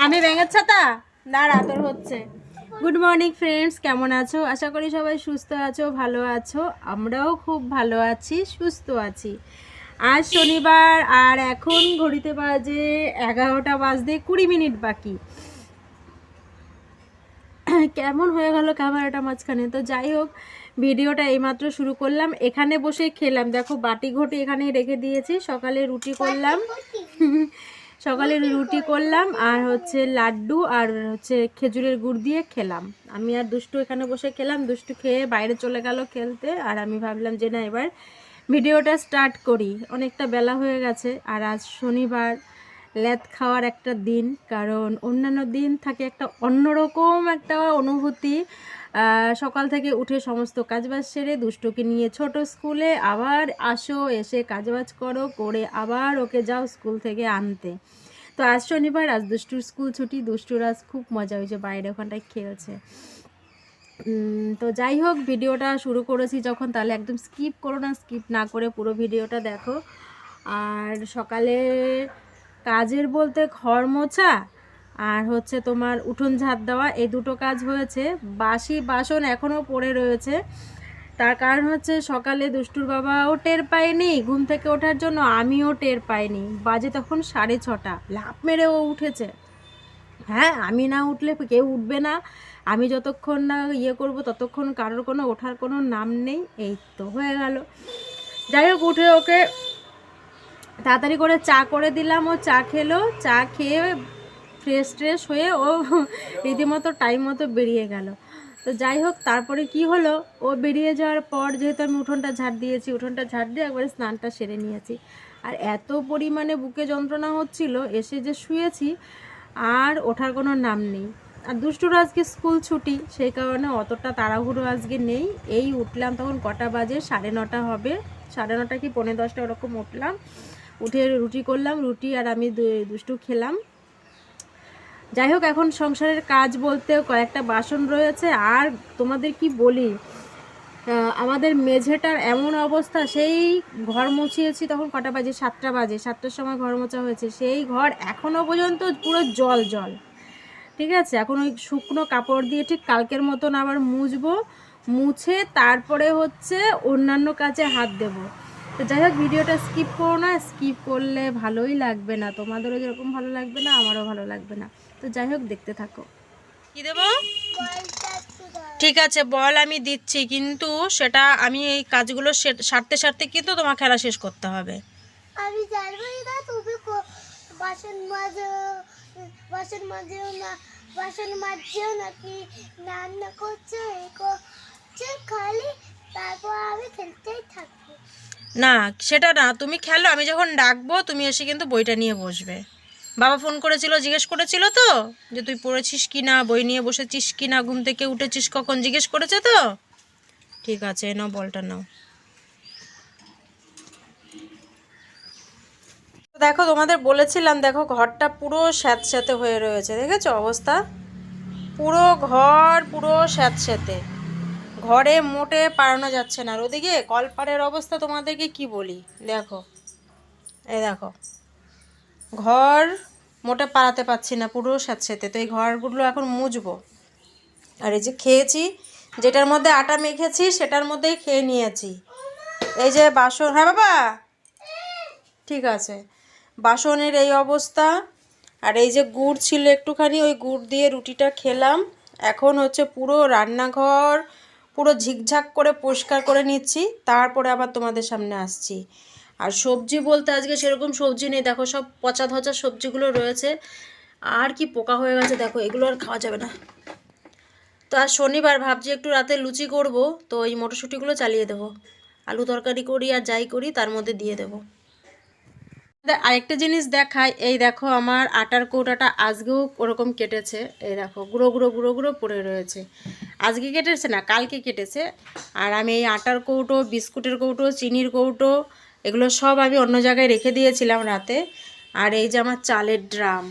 আমি ব্যাঙের ছাতা দাঁড়া তোর হচ্ছে। গুড মর্নিং ফ্রেন্ডস, কেমন আছো? আশা করি সবাই সুস্থ আছো, ভালো আছো। আমরাও খুব ভালো আছি, সুস্থ আছি। আজ শনিবার আর এখন ঘড়িতে বাজে 11টা বাজতে 20 মিনিট বাকি। কেমন হয়ে গেল ক্যামেরাটা মাঝখানে। তো যাই হোক, ভিডিওটা এইমাত্র শুরু করলাম। এখানে বসে খেলাম, দেখো বাটি ঘটি এখানে রেখে দিয়েছি। সকালে রুটি করলাম সকালে রুটি করলাম আর হচ্ছে লাড্ডু আর হচ্ছে খেজুরের গুড় দিয়ে খেলাম। আমি আর দুষ্টু এখানে বসে খেলাম। দুষ্টু খেয়ে বাইরে চলে গেল খেলতে, আর আমি ভাবলাম যে না, এবার ভিডিওটা স্টার্ট করি। অনেকটা বেলা হয়ে গেছে, আর আজ শনিবার, ল্যাদ খাওয়ার একটা দিন। কারণ অন্যান্য দিন থাকে একটা অন্যরকম একটা অনুভূতি। সকাল থেকে উঠে সমস্ত কাজবাজ সেরে দুষ্টুকে নিয়ে ছোট স্কুলে আবার আসো, এসে কাজবাজ করো, করে আবার ওকে যাও স্কুল থেকে আনতে। তো আজ শনিবার, আজ দুষ্টুর স্কুল ছুটি। দুষ্টুর আজ খুব মজা হয়েছে, বাইরে ওখানটায় খেলছে। তো যাই হোক, ভিডিওটা শুরু করেছি যখন, তাহলে একদম স্কিপ করো না, স্কিপ না করে পুরো ভিডিওটা দেখো। আর সকালে কাজের বলতে ঘর মোছা আর হচ্ছে তোমার উঠোন ঝাড় দেওয়া, এই দুটো কাজ হয়েছে। বাসি বাসন এখনও পড়ে রয়েছে। তার কারণ হচ্ছে সকালে দুষ্টুর বাবাও টের পায়নি ঘুম থেকে ওঠার জন্য, আমিও টের পাইনি। বাজে তখন 6:30, লাফ মেরে ও উঠেছে। হ্যাঁ, আমি না উঠলে কেউ উঠবে না। আমি যতক্ষণ না ইয়ে করব ততক্ষণ কারোর কোনো ওঠার কোনো নাম নেই। এই তো হয়ে গেল। যাই হোক, উঠে ওকে তাড়াতাড়ি করে চা করে দিলাম। ও চা খেলো। চা খেয়ে ফ্রেশ ট্রেশ হয়ে ও রীতিমতো টাইম মতো বেরিয়ে গেল। তো যাই হোক, তারপরে কি হলো, ও বেরিয়ে যাওয়ার পর যেহেতু আমি উঠোনটা ঝাড় দিয়েছি, উঠোনটা ঝাড় দিয়ে একবারে স্নানটা সেরে নিয়েছি। আর এত পরিমাণে বুকে যন্ত্রণা হচ্ছিল, এসে যে শুয়েছি আর ওঠার কোনো নাম নেই। আর দুষ্টুর আজকে স্কুল ছুটি, সেই কারণে অতটা তাড়াহুড়ো আজকে নেই। এই উঠলাম তখন কটা বাজে, 9:30 হবে, 9:30 কি 9:45 ওরকম উঠলাম। উঠে রুটি করলাম, রুটি আর আমি দুষ্টু খেলাম। যাই হোক, এখন সংসারের কাজ বলতে কয়েকটা বাসন রয়েছে। আর তোমাদের কি বলি, আমাদের মেঝেটার এমন অবস্থা, সেই ঘর মুছিয়েছি তখন কটা বাজে, 7টা বাজে, 7টার সময় ঘর মোছা হয়েছে। সেই ঘর এখনও পর্যন্ত পুরো জল জল। ঠিক আছে, এখন ওই শুকনো কাপড় দিয়ে ঠিক কালকের মতন আবার মুছবো। মুছে তারপরে হচ্ছে অন্যান্য কাজে হাত দেব। তো যাই হোক, ভিডিওটা স্কিপ করো না, স্কিপ করলে ভালোই লাগবে না, তোমাদেরও যেরকম ভালো লাগবে না, আমারও ভালো লাগবে না। তো যাই হোক, দেখতে থাকো। কি দেবো? ঠিক আছে বল, আমি দিচ্ছি, কিন্তু সেটা আমি এই কাজগুলো সারতে সারতে কিন্তু তোমার খেলা শেষ করতে হবে। আমি জানবো না তুমি বাসন মাজো, বাসন মাজো না, বাসন মাজছো নাকি রান্না করছো, এই করছো খালি, তারপর আমি খেলতেই থাকবো। না, সেটা না, তুমি খেলো, আমি যখন ডাকবো তুমি এসে কিন্তু বইটা নিয়ে বসবে। বাবা ফোন করেছিল, জিজ্ঞেস করেছিল তো যে তুই পড়েছিস কি না, বই নিয়ে বসেছিস কি না, ঘুম থেকে উঠেছিস কখন, জিজ্ঞেস করেছে তো। ঠিক আছে, নাও বলটা নাও। দেখো, তোমাদের বলেছিলাম, দেখো ঘরটা পুরো স্যাঁতস্যাঁতে হয়ে রয়েছে, দেখেছো অবস্থা? পুরো ঘর পুরো স্যাঁতস্যাঁতে, ঘরে মোটে পারানো যাচ্ছে না। আর ওদিকে কলপাড়ের অবস্থা তোমাদেরকে কি বলি, দেখো, এই দেখো, ঘর মোটে পাড়াতে পারছি না, পুরো স্যাঁতস্যাঁতে। তো এই ঘরগুলো এখন মুছবো। আর এই যে খেয়েছি, যেটার মধ্যে আটা মেখেছি সেটার মধ্যেই খেয়ে নিয়েছি। এই যে বাসন, হ্যাঁ বাবা ঠিক আছে, বাসনের এই অবস্থা। আর এই যে গুড় ছিল একটুখানি, ওই গুড় দিয়ে রুটিটা খেলাম। এখন হচ্ছে পুরো রান্নাঘর পুরো ঝিকঝাক করে পরিষ্কার করে নিচ্ছি, তারপরে আবার তোমাদের সামনে আসছি। আর সবজি বলতে আজকে সেরকম সবজি নেই, দেখো সব পচা ধচা সবজিগুলো রয়েছে। আর কি পোকা হয়ে গেছে দেখো, এগুলো আর খাওয়া যাবে না। তো আজ শনিবার, ভাবছি একটু রাতে লুচি করব, তো এই মটরশুঁটিগুলো চালিয়ে দেবো। আলু তরকারি করি আর যাই করি তার মধ্যে দিয়ে দেবো। আরেকটা জিনিস দেখাই, এই দেখো আমার আটার কৌটাটা আজকেও ওরকম কেটেছে। এই দেখো গুঁড়ো গুঁড়ো গুঁড়ো গুঁড়ো পড়ে রয়েছে। আজকে কেটেছে না, কালকে কেটেছে। আর আমি এই আটার কৌটো, বিস্কুটের কৌটো, চিনির কৌটো, এগুলো সব আমি অন্য জায়গায় রেখে দিয়েছিলাম রাতে। আর এই যে আমার চালের ড্রাম,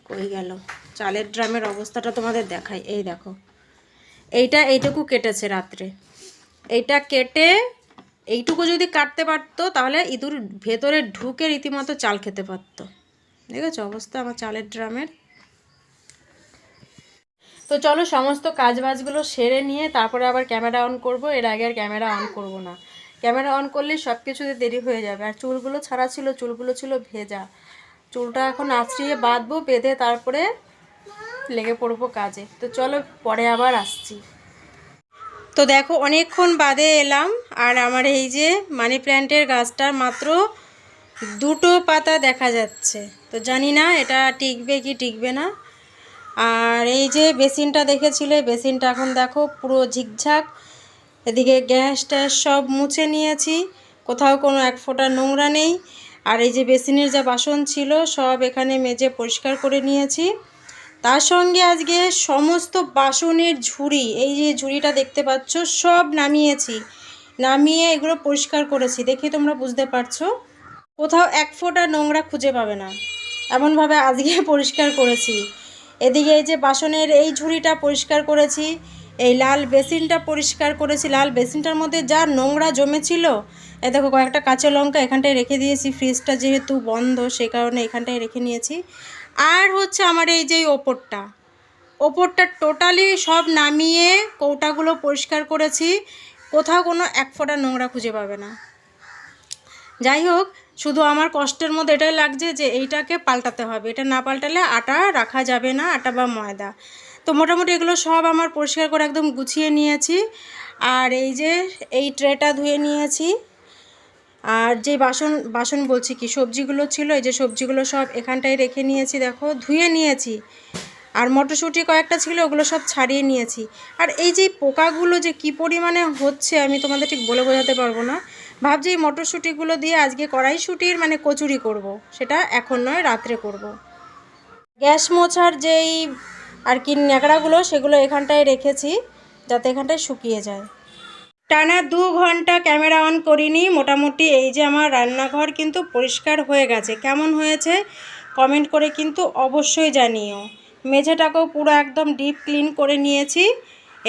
কই গেল চালের ড্রামের অবস্থাটা তোমাদের দেখাই। এই দেখো, এইটুকু কেটেছে রাত্রে। এইটা কেটে এইটুকু যদি কাটতে পারতো, তাহলে ইঁদুর ভেতরে ঢুকে রীতিমতো চাল খেতে পারতো। দেখেছো অবস্থা আমার চালের ড্রামের। তো চলো সমস্ত কাজবাজগুলো সেরে নিয়ে তারপরে আবার ক্যামেরা অন করব। এর আগে আর ক্যামেরা অন করব না, ক্যামেরা অন করলে সব কিছুতে দেরি হয়ে যাবে। আর চুলগুলো ছাড়া ছিল, চুলগুলো ছিল ভেজা, চুলটা এখন আঁচড়িয়ে বাঁধবো, বেঁধে তারপরে লেগে পড়বো কাজে। তো চলো পরে আবার আসছি। তো দেখো অনেকক্ষণ বাদে এলাম, আর আমার এই যে মানি প্ল্যান্টের গাছটার মাত্র 2টো পাতা দেখা যাচ্ছে। তো জানি না এটা টিকবে কি টিকবে না। আর এই যে বেসিনটা দেখেছিলে, বেসিনটা এখন দেখো পুরো ঝিকঝাক। এদিকে গ্যাস ট্যাস সব মুছে নিয়েছি, কোথাও কোনো এক ফোঁটা নোংরা নেই। আর এই যে বেসিনের যা বাসন ছিল সব এখানে মেজে পরিষ্কার করে নিয়েছি। তার সঙ্গে আজকে সমস্ত বাসনের ঝুড়ি, এই যে ঝুড়িটা দেখতে পাচ্ছ, সব নামিয়েছি, নামিয়ে এগুলো পরিষ্কার করেছি। দেখি তোমরা বুঝতে পারছো, কোথাও এক ফোঁটা নোংরা খুঁজে পাবে না, এমনভাবে আজকে পরিষ্কার করেছি। এদিকে এই যে বাসনের এই ঝুড়িটা পরিষ্কার করেছি, এই লাল বেসিনটা পরিষ্কার করেছি। লাল বেসিনটার মধ্যে যা নোংরা জমেছিল, এ দেখো কয়েকটা কাঁচা লঙ্কা এখানটায় রেখে দিয়েছি, ফ্রিজটা যেহেতু বন্ধ সেই কারণে এখানটায় রেখে নিয়েছি। আর হচ্ছে আমার এই যে ওপরটা টোটালি সব নামিয়ে কৌটাগুলো পরিষ্কার করেছি, কোথাও কোনো এক ফোঁটা নোংরা খুঁজে পাবে না। যাই হোক, শুধু আমার কষ্টের মধ্যে এটাই লাগছে যে এইটাকে পাল্টাতে হবে, এটা না পাল্টালে আটা রাখা যাবে না, আটা বা ময়দা। তো মোটামুটি এগুলো সব আমার পরিষ্কার করে একদম গুছিয়ে নিয়েছি। আর এই যে এই ট্রেটা ধুয়ে নিয়েছি। আর যে বাসন বলছি কি, সবজিগুলো ছিল, এই যে সবজিগুলো সব এখানটায় রেখে নিয়েছি, দেখো ধুয়ে নিয়েছি। আর মটরশুঁটি কয়েকটা ছিল, ওগুলো সব ছাড়িয়ে নিয়েছি। আর এই যে পোকাগুলো যে কি পরিমাণে হচ্ছে আমি তোমাদের ঠিক বলে বোঝাতে পারবো না। ভাবছি এই মটরশুঁটিগুলো দিয়ে আজকে কড়াইশুঁটির মানে কচুরি করব, সেটা এখন নয়, রাত্রে করব। গ্যাস মোছার যেই আর কি ন্যাকড়াগুলো, সেগুলো এখানটায় রেখেছি যাতে এখানটায় শুকিয়ে যায়। টানা 2 ঘন্টা ক্যামেরা অন করিনি। মোটামুটি এই যে আমার রান্নাঘর কিন্তু পরিষ্কার হয়ে গেছে। কেমন হয়েছে কমেন্ট করে কিন্তু অবশ্যই জানিও। মেঝেটাকেও পুরো একদম ডিপ ক্লিন করে নিয়েছি।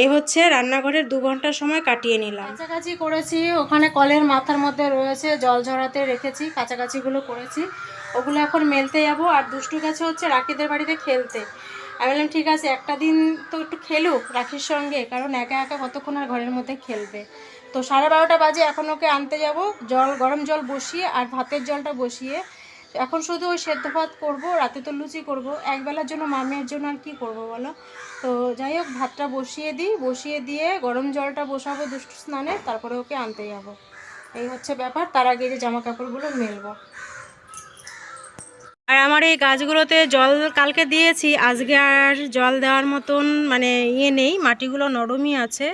এই হচ্ছে রান্নাঘরের 2 ঘন্টার সময় কাটিয়ে নিলাম। কাছাকাছি করেছি, ওখানে কলের মাথার মধ্যে রয়েছে, জল ঝরাতে রেখেছি, কাছাকাছিগুলো করেছি, ওগুলো এখন মেলতে যাবো। আর দুষ্টু গেছে হচ্ছে রাখিদের বাড়িতে খেলতে। আমি বললাম ঠিক আছে, একটা দিন তো একটু খেলুক রাখির সঙ্গে, কারণ একা একা কতক্ষণ আর ঘরের মধ্যে খেলবে। তো 12:30 বাজে, এখন ওকে আনতে যাব। গরম জল বসিয়ে আর ভাতের জলটা বসিয়ে, এখন শুধু ওই সেদ্ধ ভাত করবো, রাতে তো লুচি করব, একবেলার জন্য মামের জন্য আর কি করব বলো। তো যাই হোক, ভাতটা বসিয়ে দিই, বসিয়ে দিয়ে গরম জলটা বসাবো দুষ্টু স্নানে, তারপরে ওকে আনতে যাব। এই হচ্ছে ব্যাপার। তার আগে যে জামা কাপড়গুলো মেলবো। আর আমার এই গাছগুলোতে জল কালকে দিয়েছি, আজকে আর জল দেওয়ার মতন মানে নেই, মাটিগুলো নরমই আছে।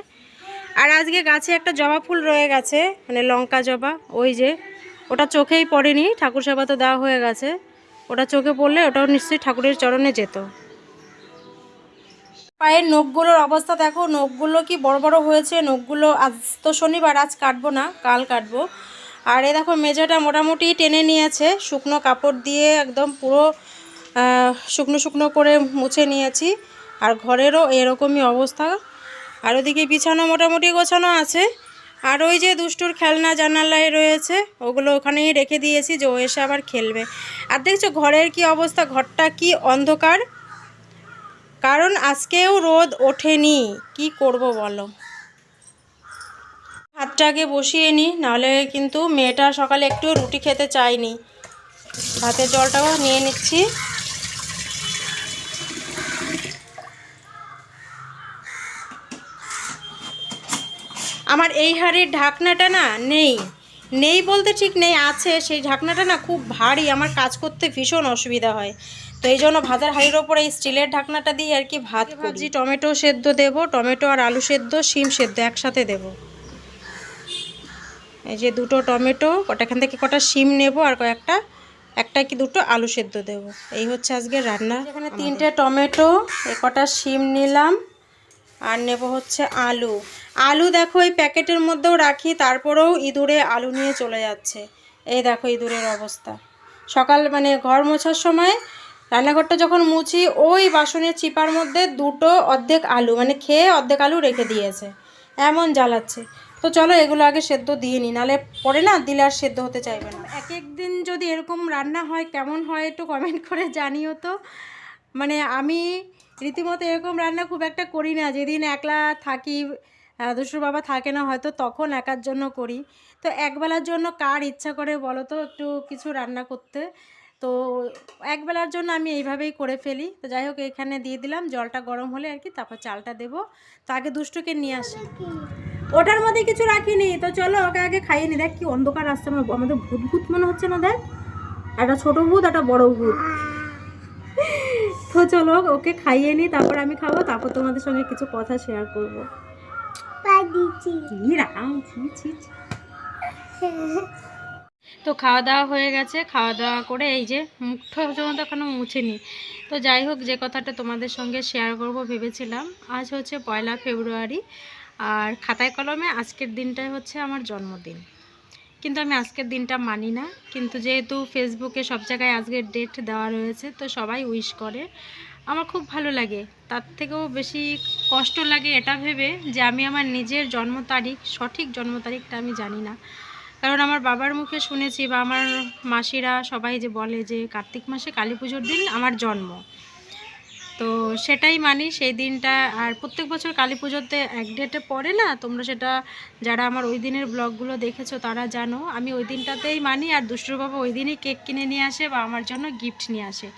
আর আজকে গাছে একটা জবা ফুল রয়ে গেছে, মানে লঙ্কা জবা, ওই যে ওটা চোখেই পড়েনি, ঠাকুর সেবা তো দেওয়া হয়ে গেছে, ওটা চোখে পড়লে ওটাও নিশ্চয়ই ঠাকুরের চরণে যেত। পায়ের নখগুলোর অবস্থা দেখো, নখগুলো কি বড় বড় হয়েছে। নখগুলো আজ তো শনিবার, আজ কাটবো না, কাল কাটবো। আর এ দেখো মেঝেটা মোটামুটি টেনে নিয়েছে, শুকনো কাপড় দিয়ে একদম পুরো শুকনো শুকনো করে মুছে নিয়েছি। আর ঘরেরও এরকমই অবস্থা। আর ওদিকে বিছানো মোটামুটি গোছানো আছে। আর ওই যে দুষ্টুর খেলনা জানালায় রয়েছে, ওগুলো ওখানেই রেখে দিয়েছি যে ও এসে আবার খেলবে। আর দেখছো ঘরের কি অবস্থা, ঘরটা কি অন্ধকার, কারণ আজকেও রোদ ওঠেনি। কি করব বলো। ভাতটাকে বসিয়ে নিই, নাহলে কিন্তু মেয়েটা সকালে একটু রুটি খেতে চায়নি। ভাতের জলটাও নিয়ে নিচ্ছি। আমার এই হাঁড়ির ঢাকনাটা না নেই বলতে ঠিক নেই, আছে। সেই ঢাকনাটা না খুব ভারী, আমার কাজ করতে ভীষণ অসুবিধা হয়। তো এই জন্য ভাতের হাঁড়ির ওপরে এই স্টিলের ঢাকনাটা দিয়ে আর কি ভাত ভাজি। টমেটো সেদ্ধ দেবো, টমেটো আর আলু সেদ্ধ, শিম সেদ্ধ একসাথে দেবো। এই যে 2টো টমেটো, এখান থেকে কটা শিম নেব, আর একটা কি 2টো আলু সেদ্ধ দেবো। এই হচ্ছে আজকে রান্না। এখানে 3টে টমেটো, কটা শিম নিলাম, আর নেব হচ্ছে আলু দেখো এই প্যাকেটের মধ্যেও রাখি, তারপরেও ইঁদুরে আলু নিয়ে চলে যাচ্ছে। এই দেখো ইঁদুরের অবস্থা। সকাল মানে ঘর মোছার সময় রান্নাঘরটা যখন মুছি, ওই বাসনের চিপার মধ্যে 2টো অর্ধেক আলু মানে খেয়ে অর্ধেক আলু রেখে দিয়েছে, এমন জ্বালাচ্ছে। তো চলো এগুলো আগে সেদ্ধ দিয়ে নিই, নাহলে পরে না দিলে আর সেদ্ধ হতে চাইবে না। এক এক দিন যদি এরকম রান্না হয় কেমন হয় একটু কমেন্ট করে জানিও তো। মানে আমি রীতিমতো এরকম রান্না খুব একটা করি না, যেদিন একলা থাকি দুষ্টুর বাবা থাকে না হয়তো, তখন একার জন্য করি। তো একবেলার জন্য কার ইচ্ছা করে বলো তো একটু কিছু রান্না করতে, তো একবেলার জন্য আমি এইভাবেই করে ফেলি। তো যাই হোক এখানে দিয়ে দিলাম, জলটা গরম হলে আর কি তারপর চালটা দেবো। তো আগে দুষ্টুকে নিয়ে আসি, ওটার মধ্যে কিছু রাখিনি। তো চলো ওকে আগে খাইয়ে নি। দেখ কি অন্ধকার আসছে, আমাদের ভূত ভূত মনে হচ্ছে না, দেখ একটা ছোট ভূত একটা বড় ভূত। তো চলো ওকে খাইয়ে নি, তারপর আমি খাবো, তারপর তোমাদের সঙ্গে কিছু কথা শেয়ার করবো। তো খাওয়া দাওয়া হয়ে গেছে, খাওয়া দাওয়া করে এই যে মুখটা পর্যন্ত এখনো মুছেনি। তো যাই হোক যে কথাটা তোমাদের সঙ্গে শেয়ার করব ভেবেছিলাম, আজ হচ্ছে 1 ফেব্রুয়ারি, আর খাতায় কলমে আজকের দিনটাই হচ্ছে আমার জন্মদিন। কিন্তু আমি আজকের দিনটা মানি না, কিন্তু যেহেতু ফেসবুকে সব জায়গায় আজকের ডেট দেওয়া রয়েছে তো সবাই উইশ করে, আমার খুব ভালো লাগে। তার থেকেও বেশি কষ্ট লাগে এটা ভেবে যে আমি আমার নিজের জন্ম তারিখ, সঠিক জন্ম তারিখটা আমি জানি না। কারণ আমার বাবার মুখে শুনেছি বা আমার মাসিরা সবাই যে বলে যে কার্তিক মাসে কালী পুজোর দিন আমার জন্ম, তো সেটাই মানি সেই দিনটা। আর প্রত্যেক বছর কালী পুজোতে এক ডেটে পড়ে না, তোমরা সেটা যারা আমার ওই দিনের ব্লগগুলো দেখেছো তারা জানো, আমি ওই দিনটাতেই মানি। আর দুষ্টুর বাবা ওই দিনই কেক কিনে নিয়ে আসে বা আমার জন্য গিফট নিয়ে আসে।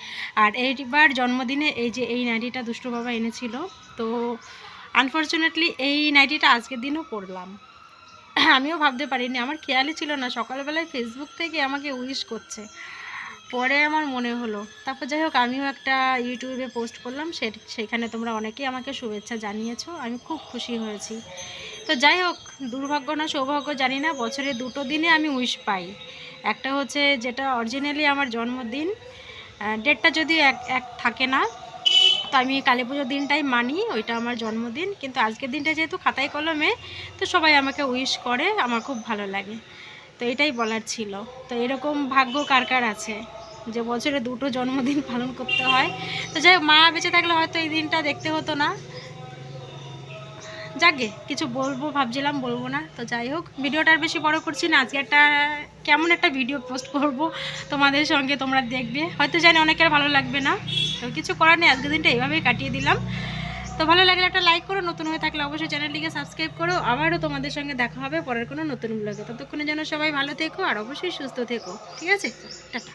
আর এইবার জন্মদিনে এই যে এই নাইটিটা দুষ্টুর বাবা এনেছিল, তো আনফর্চুনেটলি এই নাইটিটা আজকের দিনও পরলাম। আমিও ভাবতে পারিনি, আমার খেয়ালই ছিল না, সকালবেলায় ফেসবুক থেকে আমাকে উইশ করছে, পরে আমার মনে হলো। তারপর যাই হোক আমিও একটা ইউটিউবে পোস্ট করলাম, সেখানে তোমরা অনেকেই আমাকে শুভেচ্ছা জানিয়েছো, আমি খুব খুশি হয়েছি। তো যাই হোক দুর্ভাগ্য না সৌভাগ্য জানি না, বছরে 2টো দিনে আমি উইশ পাই। একটা হচ্ছে যেটা অরিজিনালি আমার জন্মদিন, ডেটটা যদি এক থাকে না, তো আমি কালী পুজোর দিনটাই মানি, ওইটা আমার জন্মদিন। কিন্তু আজকের দিনটা যেহেতু খাতায় কলমে, তো সবাই আমাকে উইশ করে, আমার খুব ভালো লাগে। তো এটাই বলার ছিল। তো এরকম ভাগ্য কার কার আছে যে বছরে 2টো জন্মদিন পালন করতে হয়। তো যাই হোক মা বেঁচে থাকলে হয়তো এই দিনটা দেখতে হতো না, যাকে কিছু বলবো ভাবছিলাম বলবো না। তো যাই হোক ভিডিওটা আর বেশি বড় করছি না, আজকে একটা কেমন একটা ভিডিও পোস্ট করব তোমাদের সঙ্গে, তোমরা দেখবে, হয়তো জানি অনেকের ভালো লাগবে না, তো কিছু করার নেই, আজকের দিনটা এইভাবেই কাটিয়ে দিলাম। তো ভালো লাগলে একটা লাইক করো, নতুন হয়ে থাকলে অবশ্যই চ্যানেলটিকে সাবস্ক্রাইব করো। আবারও তোমাদের সঙ্গে দেখা হবে পরের কোনো নতুন ব্লগে, ততক্ষণে যেন সবাই ভালো থেকো আর অবশ্যই সুস্থ থেকো, ঠিক আছে? টাটা।